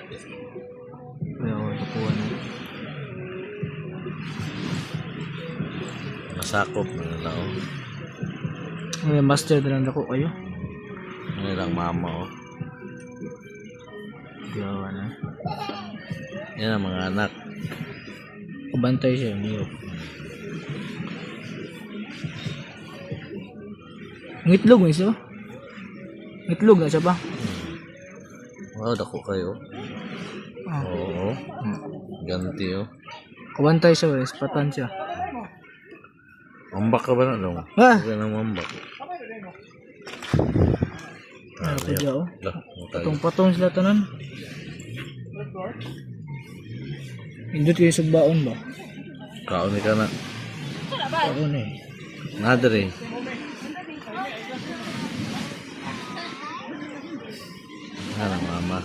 Kaya ako nakuha na. Masakop na nila oh. May master na lang ako kayo. Ano lang mama oh. Gawa na. Yan ang mga anak. Kabantay siya. Miyo. Ngitlog mo isa? Ngitlog na siya ba? Wow, dako kayo. Ah. Oo. Ganti oh. Kabantay siya, guys. Patan siya. Mambak ka ba na dong? Ah! Huwag ka nang mambak. Ano pa dyan, oh? Lah, Patong-patong sila tanan. Indot kayo sa baon ba? kaon ka na. Baon eh. Nadre. Ano mama.